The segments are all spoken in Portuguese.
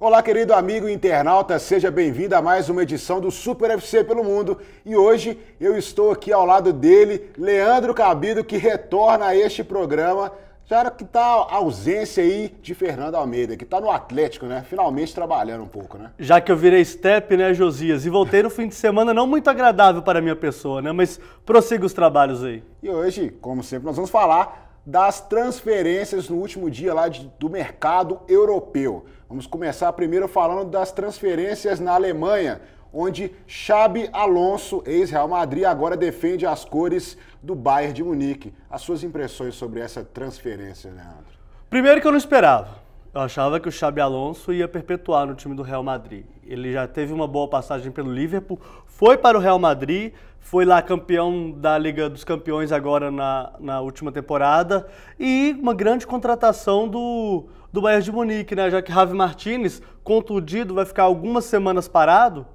Olá, querido amigo internauta, seja bem-vindo a mais uma edição do Super FC pelo Mundo. E hoje eu estou aqui ao lado dele, Leandro Cabido, que retorna a este programa, já que está a ausência aí de Fernando Almeida, que está no Atlético, né? Finalmente trabalhando um pouco, né? Já que eu virei step, né, Josias? E voltei no fim de semana não muito agradável para a minha pessoa, né? Mas prossiga os trabalhos aí. E hoje, como sempre, nós vamos falar das transferências no último dia lá do mercado europeu. Vamos começar primeiro falando das transferências na Alemanha, onde Xabi Alonso, ex-Real Madrid, agora defende as cores do Bayern de Munique. As suas impressões sobre essa transferência, Leandro? Primeiro que eu não esperava. Eu achava que o Xabi Alonso ia perpetuar no time do Real Madrid. Ele já teve uma boa passagem pelo Liverpool, foi para o Real Madrid, foi lá campeão da Liga dos Campeões agora na última temporada e uma grande contratação do Bayern de Munique, né? Já que Javi Martinez, contundido, vai ficar algumas semanas parado,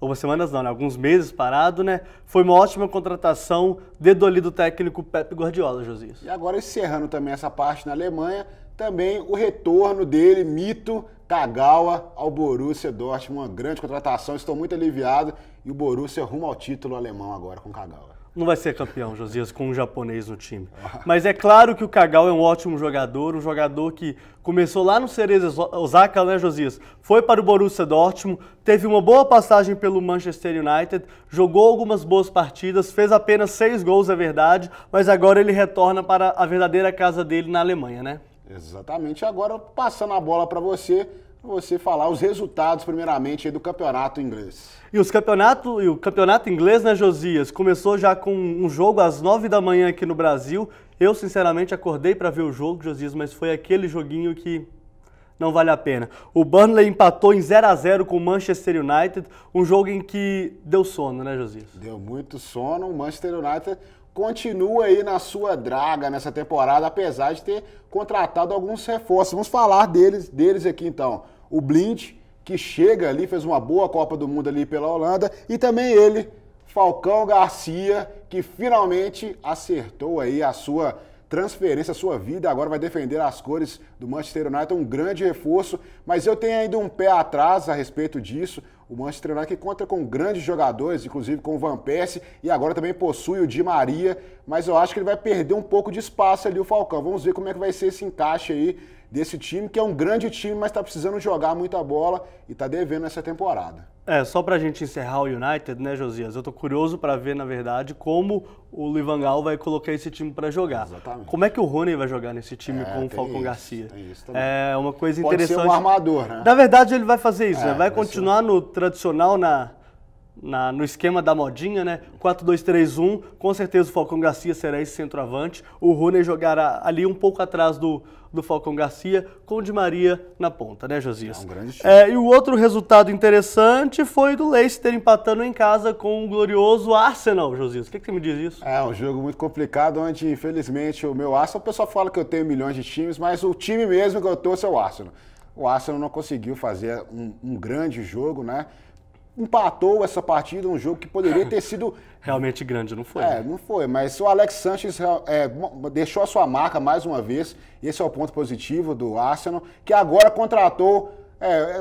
algumas semanas não, né? Alguns meses parado, né? Foi uma ótima contratação, dedo ali do técnico Pep Guardiola, Josias. E agora encerrando também essa parte na Alemanha, também o retorno dele, mito, Kagawa, ao Borussia Dortmund, uma grande contratação, estou muito aliviado, e o Borussia rumo ao título alemão agora com Kagawa. Não vai ser campeão, Josias, com um japonês no time. Mas é claro que o Kagawa é um ótimo jogador, um jogador que começou lá no Cerezo Osaka, né, Josias? Foi para o Borussia Dortmund, teve uma boa passagem pelo Manchester United, jogou algumas boas partidas, fez apenas 6 gols, é verdade, mas agora ele retorna para a verdadeira casa dele na Alemanha, né? Exatamente. Agora, passando a bola para você falar os resultados, primeiramente, aí do campeonato inglês. E o campeonato inglês, né, Josias, começou já com um jogo às 9 da manhã aqui no Brasil. Eu, sinceramente, acordei para ver o jogo, Josias, mas foi aquele joguinho que não vale a pena. O Burnley empatou em 0-0 com o Manchester United, um jogo em que deu sono, né, Josias? Deu muito sono. O Manchester United continua aí na sua draga nessa temporada, apesar de ter contratado alguns reforços. Vamos falar deles aqui então. O Blind, que chega ali, fez uma boa Copa do Mundo ali pela Holanda, e também ele, Falcão Garcia, que finalmente acertou aí a sua transferência, a sua vida, agora vai defender as cores do Manchester United, um grande reforço, mas eu tenho ainda um pé atrás a respeito disso. O Manchester United que conta com grandes jogadores, inclusive com o Van Persie, e agora também possui o Di Maria, mas eu acho que ele vai perder um pouco de espaço ali, o Falcão. Vamos ver como é que vai ser esse encaixe aí desse time, que é um grande time, mas está precisando jogar muita bola e está devendo essa temporada. Só pra gente encerrar o United, né, Josias? Eu tô curioso para ver, na verdade, como o Louis Gaal vai colocar esse time para jogar. Exatamente. Como é que o Rooney vai jogar nesse time com o Falcão Garcia? Tem isso também. É uma coisa Pode interessante. ser um armador, né? Na verdade, ele vai fazer isso, né? Vai continuar ser no tradicional, no esquema da modinha, né? 4-2-3-1. Com certeza o Falcão Garcia será esse centroavante. O Rooney jogará ali um pouco atrás do Falcão Garcia, com o Di Maria na ponta, né, Josias? É um grande time. E o outro resultado interessante foi do Leicester empatando em casa com o glorioso Arsenal, Josias. O que você me diz isso? É um jogo muito complicado, onde infelizmente o meu Arsenal, o pessoal fala que eu tenho milhões de times, mas o time mesmo que eu torço é o Arsenal. O Arsenal não conseguiu fazer um grande jogo, né? Empatou essa partida, um jogo que poderia ter sido realmente grande, não foi? Não foi, mas o Alex Sanches deixou a sua marca mais uma vez, esse é o ponto positivo do Arsenal, que agora contratou,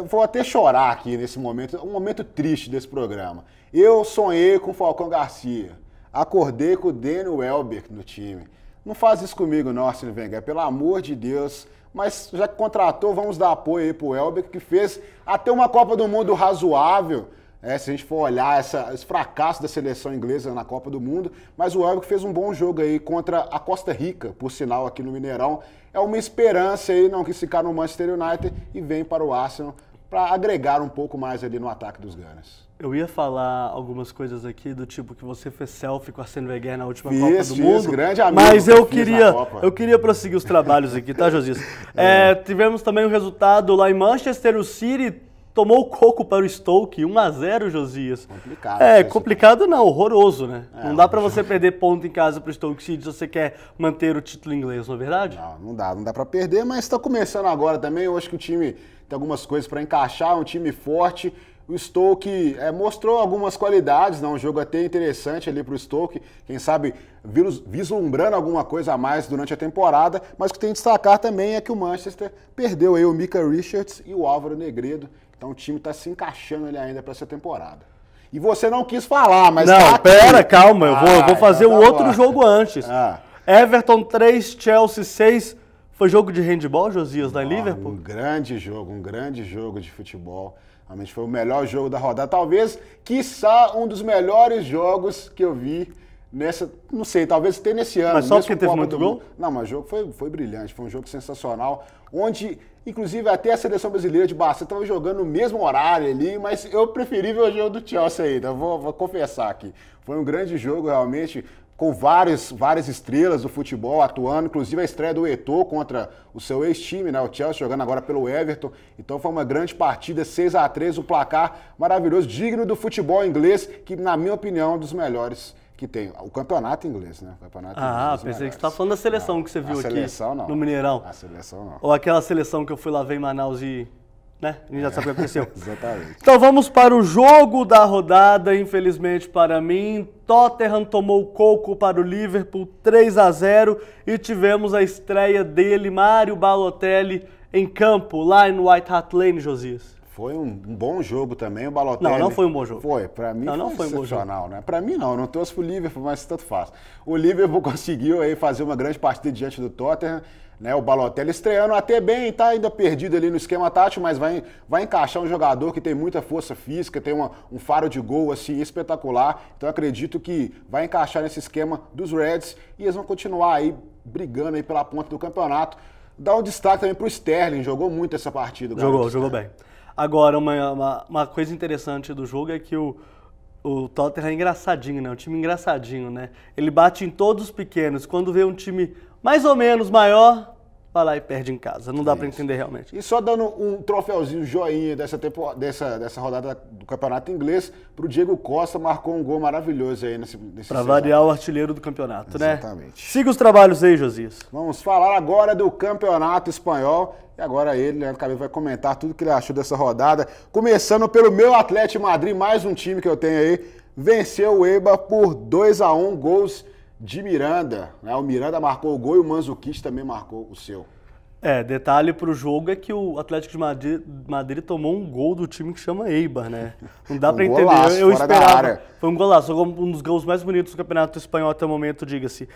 vou até chorar aqui nesse momento, um momento triste desse programa. Eu sonhei com o Falcão Garcia, acordei com o Daniel Welbeck no time. Não faz isso comigo não, Arsene Wenger, pelo amor de Deus. Mas já que contratou, vamos dar apoio aí pro Welbeck, que fez até uma Copa do Mundo razoável. Se a gente for olhar esse fracasso da seleção inglesa na Copa do Mundo, mas o Welbeck fez um bom jogo aí contra a Costa Rica, por sinal, aqui no Mineirão. É uma esperança aí, não quis ficar no Manchester United e vem para o Arsenal para agregar um pouco mais ali no ataque dos Gunners. Eu ia falar algumas coisas aqui do tipo que você fez selfie com a Arsene Wenger na última Copa do Mundo, grande amigo, mas eu queria prosseguir os trabalhos aqui, tá, Josias? Tivemos também o resultado lá em Manchester, o City tomou o coco para o Stoke, 1-0, Josias. Complicado. Complicado não, horroroso, né? Não dá para você perder ponto em casa para o Stoke City se você quer manter o título inglês, não é verdade? Não dá para perder, mas está começando agora também. Eu acho que o time tem algumas coisas para encaixar, um time forte. O Stoke mostrou algumas qualidades, né? Um jogo até interessante ali para o Stoke, quem sabe vislumbrando alguma coisa a mais durante a temporada, mas o que tem que destacar também é que o Manchester perdeu aí o Micah Richards e o Álvaro Negredo, então o time está se encaixando ali ainda para essa temporada. E você não quis falar, mas não, tá pera, calma, eu vou fazer então o outro jogo antes. Everton 3, Chelsea 6. Foi jogo de handball, Josias, lá em Liverpool? Um grande jogo de futebol. Realmente foi o melhor jogo da rodada. Talvez, quiçá, um dos melhores jogos que eu vi nessa... Não sei, talvez tenha nesse ano. Mas só porque teve muito gol? Não, mas o jogo foi brilhante. Foi um jogo sensacional. Onde, inclusive, até a seleção brasileira de basquete estava jogando no mesmo horário ali, mas eu preferi ver o jogo do Chelsea ainda. Vou confessar aqui. Foi um grande jogo, realmente, com várias estrelas do futebol atuando, inclusive a estreia do Eto'o contra o seu ex-time, né, o Chelsea, jogando agora pelo Everton. Então foi uma grande partida, 6-3, um placar maravilhoso, digno do futebol inglês, que na minha opinião é um dos melhores que tem. O campeonato inglês, né? O campeonato inglês pensei que você estava falando da seleção que você viu aqui no Mineirão. A seleção não. Ou aquela seleção que eu fui lá ver em Manaus e... né? A gente já sabe o que aconteceu. Exatamente. Então vamos para o jogo da rodada, infelizmente para mim. Tottenham tomou coco para o Liverpool 3-0 e tivemos a estreia dele, Mário Balotelli, em campo, lá no White Hart Lane, Josias. Foi um bom jogo também, o Balotelli. Não foi um bom jogo. Foi, pra mim foi excepcional, né? Pra mim não torço pro Liverpool, mas tanto faz. O Liverpool conseguiu aí fazer uma grande partida diante do Tottenham, né? O Balotelli estreando até bem, tá ainda perdido ali no esquema tático, mas vai encaixar um jogador que tem muita força física, tem um faro de gol assim espetacular. Então acredito que vai encaixar nesse esquema dos Reds e eles vão continuar aí brigando aí pela ponta do campeonato. Dá um destaque também pro Sterling, jogou muito essa partida. Jogou bem. Agora, uma coisa interessante do jogo é que o Tottenham é engraçadinho, né? Um time engraçadinho, né? Ele bate em todos os pequenos. Quando vê um time mais ou menos maior, vai lá e perde em casa. Não dá para entender realmente. E só dando um troféuzinho joinha dessa rodada do Campeonato Inglês, pro Diego Costa, marcou um gol maravilhoso aí nesse para variar o artilheiro do campeonato, né? Exatamente. Siga os trabalhos aí, Josias. Vamos falar agora do Campeonato Espanhol. E agora ele, Leandro Cabelo, vai comentar tudo que ele achou dessa rodada. Começando pelo meu Atlético Madrid, mais um time que eu tenho aí. Venceu o Eibar por 2-1, gols de Miranda, né? O Miranda marcou o gol e o Mandzukic também marcou o seu. Detalhe pro jogo é que o Atlético de Madrid tomou um gol do time que chama Eibar, né? Não dá pra entender. Golaço, eu esperava. área. Foi um golaço, um dos gols mais bonitos do Campeonato Espanhol até o momento, diga-se.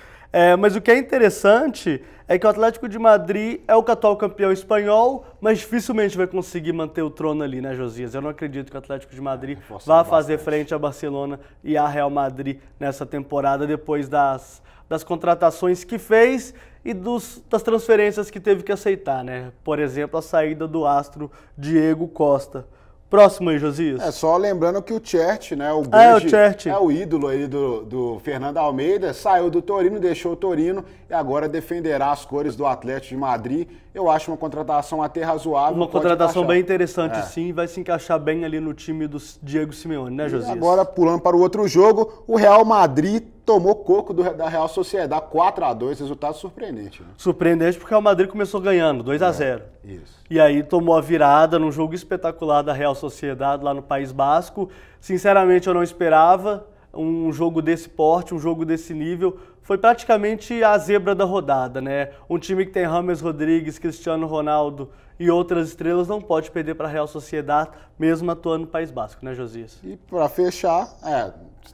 Mas o que é interessante é que o Atlético de Madrid é o atual campeão espanhol, mas dificilmente vai conseguir manter o trono ali, né, Josias? Eu não acredito que o Atlético de Madrid vá fazer frente a Barcelona e a Real Madrid nessa temporada, depois das contratações que fez e das transferências que teve que aceitar, né? Por exemplo, a saída do astro Diego Costa. Próximo aí, Josias. Só lembrando que o Chert, né, o grande, o Chert. o ídolo aí do Fernando Almeida, saiu do Torino, deixou o Torino e agora defenderá as cores do Atlético de Madrid. Eu acho uma contratação até razoável. Uma contratação bem interessante, sim, vai se encaixar bem ali no time do Diego Simeone, né, Josias? E agora, pulando para o outro jogo, o Real Madrid tomou coco da Real Sociedade, 4-2, resultado surpreendente. Né? Surpreendente porque o Real Madrid começou ganhando, 2-0. Isso. E aí tomou a virada num jogo espetacular da Real Sociedade lá no País Basco. Sinceramente, eu não esperava um jogo desse porte, um jogo desse nível. Foi praticamente a zebra da rodada, né? Um time que tem James Rodrigues, Cristiano Ronaldo e outras estrelas não pode perder para a Real Sociedade, mesmo atuando no País Basco, né, Josias? E para fechar,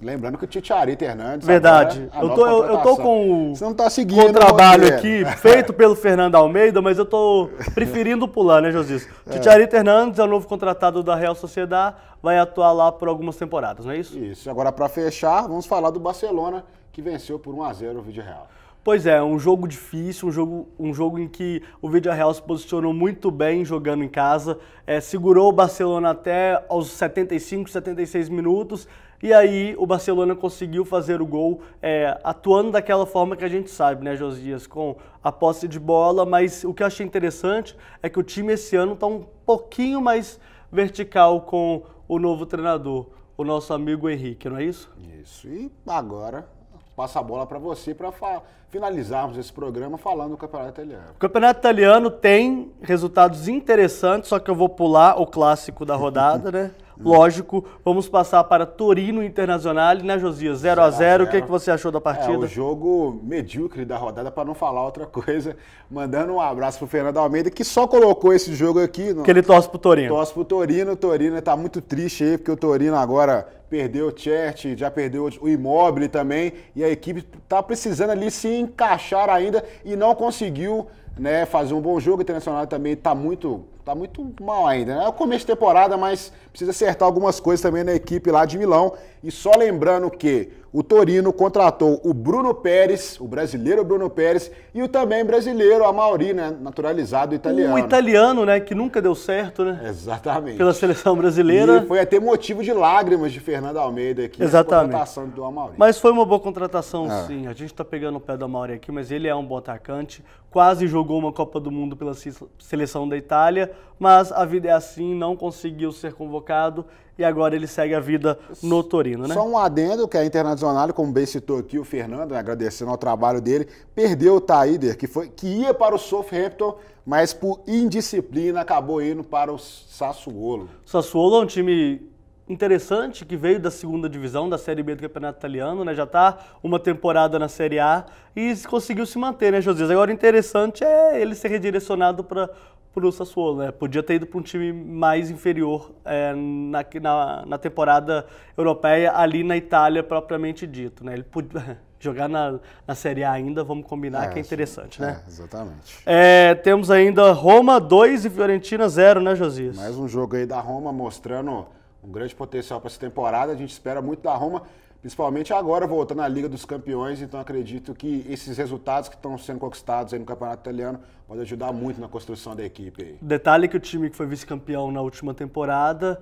lembrando que o Tchatchory Hernandes... Verdade. Eu tô com Você não tá seguindo o trabalho aqui, feito pelo Fernando Almeida, mas eu tô preferindo pular, né, Josias? Tchatchory Hernandes é o novo contratado da Real Sociedade, vai atuar lá por algumas temporadas, não é isso? Isso. Agora, para fechar, vamos falar do Barcelona, que venceu por 1-0 o Villarreal. Pois é, um jogo difícil, um jogo em que o Villarreal se posicionou muito bem jogando em casa, segurou o Barcelona até aos 75, 76 minutos, e aí o Barcelona conseguiu fazer o gol, atuando daquela forma que a gente sabe, né, Josias, com a posse de bola, mas o que eu achei interessante é que o time esse ano está um pouquinho mais vertical com o novo treinador, o nosso amigo Henrique, não é isso? Isso, e agora passa a bola para você para finalizarmos esse programa falando do Campeonato Italiano. O Campeonato Italiano tem resultados interessantes, só que eu vou pular o clássico da rodada, né? Lógico, vamos passar para Torino Internacional, né, Josias? 0-0. O que você achou da partida? O jogo medíocre da rodada, para não falar outra coisa. Mandando um abraço pro Fernando Almeida, que só colocou esse jogo aqui. Que ele torce pro Torino. Torce pro Torino. O Torino tá muito triste aí, porque o Torino agora perdeu o Cerci, já perdeu o Immobile também. E a equipe tá precisando ali se encaixar ainda e não conseguiu, né, fazer um bom jogo. O Internacional também tá muito mal ainda, né? É o começo de temporada, mas precisa acertar algumas coisas também na equipe lá de Milão. E só lembrando que o Torino contratou o Bruno Pérez, o brasileiro Bruno Pérez, e o também brasileiro Amauri, né? Naturalizado italiano. O italiano, né? Que nunca deu certo, né? Exatamente. Pela seleção brasileira. E foi até motivo de lágrimas de Fernando Almeida aqui. Exatamente. A contratação do Amauri. Mas foi uma boa contratação, sim. A gente tá pegando o pé do Amauri aqui, mas ele é um bom atacante. Quase jogou uma Copa do Mundo pela seleção da Itália, mas a vida é assim, não conseguiu ser convocado e agora ele segue a vida no Torino, né? Só um adendo, que é internacional, como bem citou aqui o Fernando, né, agradecendo ao trabalho dele, perdeu o Taider, que ia para o Southampton, mas por indisciplina acabou indo para o Sassuolo. O Sassuolo é um time interessante, que veio da segunda divisão, da Série B do Campeonato Italiano, né? Já está uma temporada na Série A e conseguiu se manter, né, Josias? Agora o interessante é ele ser redirecionado para o Sassuolo, né? Podia ter ido para um time mais inferior na temporada europeia, ali na Itália propriamente dito, né? Ele podia jogar na Série A ainda, vamos combinar que é interessante, né? Exatamente. Temos ainda Roma 2 e Fiorentina 0, né, Josias? Mais um jogo aí da Roma mostrando um grande potencial para essa temporada. A gente espera muito da Roma, principalmente agora voltando à Liga dos Campeões. Então acredito que esses resultados que estão sendo conquistados aí no Campeonato Italiano podem ajudar muito na construção da equipe aí. Detalhe que o time que foi vice-campeão na última temporada,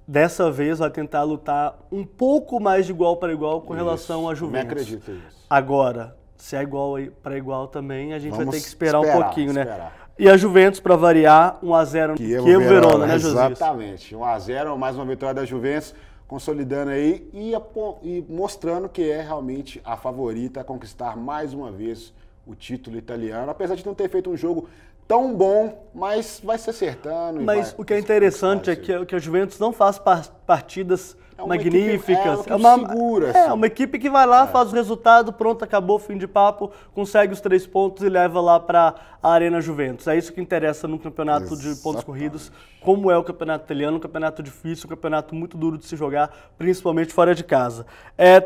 dessa vez vai tentar lutar um pouco mais de igual para igual com relação à Juventus. Eu acredito nisso. Agora, se é igual para igual também, a gente vai ter que esperar um pouquinho, né? E a Juventus, para variar, 1-0 no Chievo Verona, né, Josias? Exatamente, 1-0, mais uma vitória da Juventus, consolidando aí e mostrando que é realmente a favorita a conquistar mais uma vez o título italiano, apesar de não ter feito um jogo tão bom, mas vai se acertando. Mas o que é interessante é que a Juventus não faz partidas magníficas. É uma equipe segura. É uma equipe que vai lá, faz o resultado, pronto, acabou, fim de papo, consegue os 3 pontos e leva lá para a Arena Juventus. É isso que interessa no campeonato de pontos corridos, como é o campeonato italiano, um campeonato difícil, um campeonato muito duro de se jogar, principalmente fora de casa.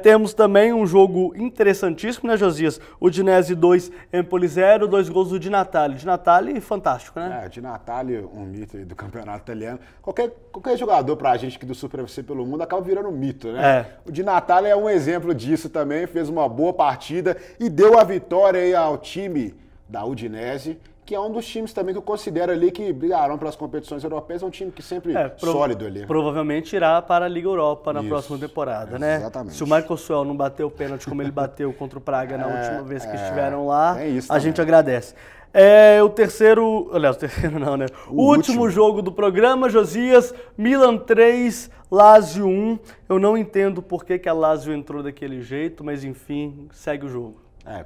Temos também um jogo interessantíssimo, né, Josias? O Udinese 2, Empoli 0, 2 gols do Di Natale. Di Natale, fantástico, né? Di Natale, um mito aí do campeonato italiano. Qualquer jogador pra gente aqui do Super FC pelo mundo acaba virando um mito, né? O Di Natale é um exemplo disso também, fez uma boa partida e deu a vitória aí ao time da Udinese, que é um dos times também que eu considero ali que brigarão pelas competições europeias, é um time que sempre sólido ali. Provavelmente irá para a Liga Europa na próxima temporada, né? Exatamente. Se o Michael Suel não bateu o pênalti como ele bateu contra o Praga na última vez que estiveram lá, a gente agradece. O terceiro, aliás, o terceiro não, né? O último jogo do programa, Josias, Milan 3, Lazio 1. Eu não entendo por que a Lazio entrou daquele jeito, mas enfim, segue o jogo.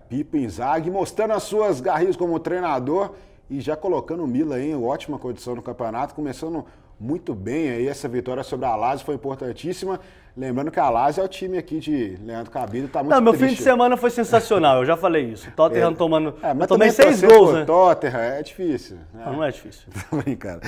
Pipo Inzaghi mostrando as suas garrinhas como treinador e já colocando o Milan em ótima condição no campeonato, começando muito bem aí. Essa vitória sobre a Lazio foi importantíssima. Lembrando que a Lazio é o time aqui de Leandro Cabide, tá muito triste. Meu fim de semana foi sensacional, eu já falei isso. Tottenham tomando... eu tomei 6 gols, né? Tottenham é difícil. Não é difícil. Tô brincando.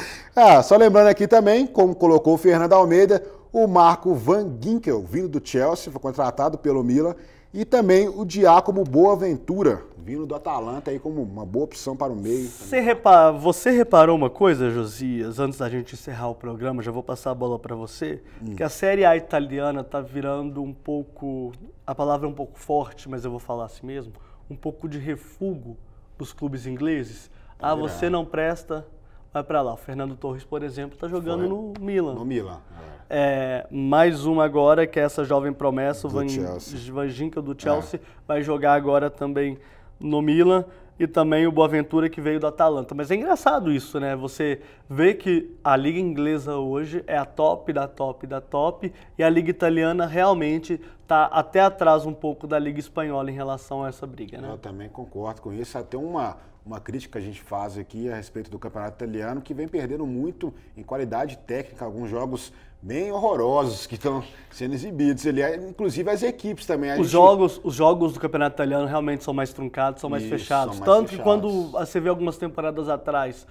Só lembrando aqui também, como colocou o Fernando Almeida, o Marco Van Ginkel, vindo do Chelsea, foi contratado pelo Milan, e também o Giacomo Boaventura, vindo do Atalanta aí como uma boa opção para o meio. Você reparou uma coisa, Josias, antes da gente encerrar o programa, já vou passar a bola para você, que a Série A italiana está virando um pouco, a palavra é um pouco forte, mas eu vou falar assim mesmo, um pouco de refúgio dos clubes ingleses. Você não presta, vai para lá. O Fernando Torres, por exemplo, está jogando no Milan. No Milan. Mais uma agora, que é essa jovem promessa, o Van Ginkel do Chelsea, vai jogar agora também no Milan, e também o Boaventura, que veio do Atalanta. Mas é engraçado isso, né? Você vê que a Liga Inglesa hoje é a top da top da top, e a Liga Italiana realmente está até atrás um pouco da Liga Espanhola em relação a essa briga, né? Eu também concordo com isso. Até uma crítica que a gente faz aqui a respeito do campeonato italiano, que vem perdendo muito em qualidade técnica, alguns jogos bem horrorosos que estão sendo exibidos ali, inclusive as equipes também. Os jogos do campeonato italiano realmente são mais truncados, são mais fechados. Tanto que quando você vê algumas temporadas atrás,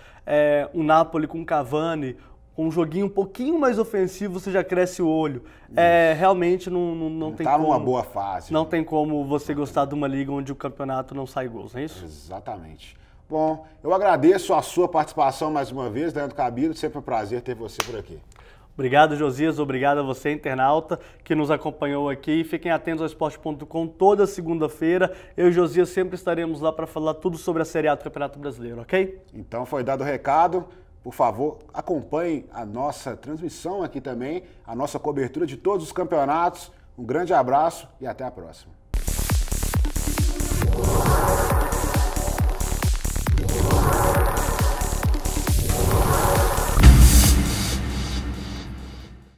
o Napoli com Cavani, com um joguinho um pouquinho mais ofensivo, você já cresce o olho. Realmente não tem como... numa boa fase. Não tem como você gostar de uma liga onde o campeonato não sai gols, não é isso? Exatamente. Bom, eu agradeço a sua participação mais uma vez, Leandro Cabilo. Sempre um prazer ter você por aqui. Obrigado, Josias. Obrigado a você, internauta, que nos acompanhou aqui. Fiquem atentos ao esporte.com toda segunda-feira. Eu e Josias sempre estaremos lá para falar tudo sobre a Série A do Campeonato Brasileiro, ok? Então foi dado o recado. Por favor, acompanhem a nossa transmissão aqui também, a nossa cobertura de todos os campeonatos. Um grande abraço e até a próxima.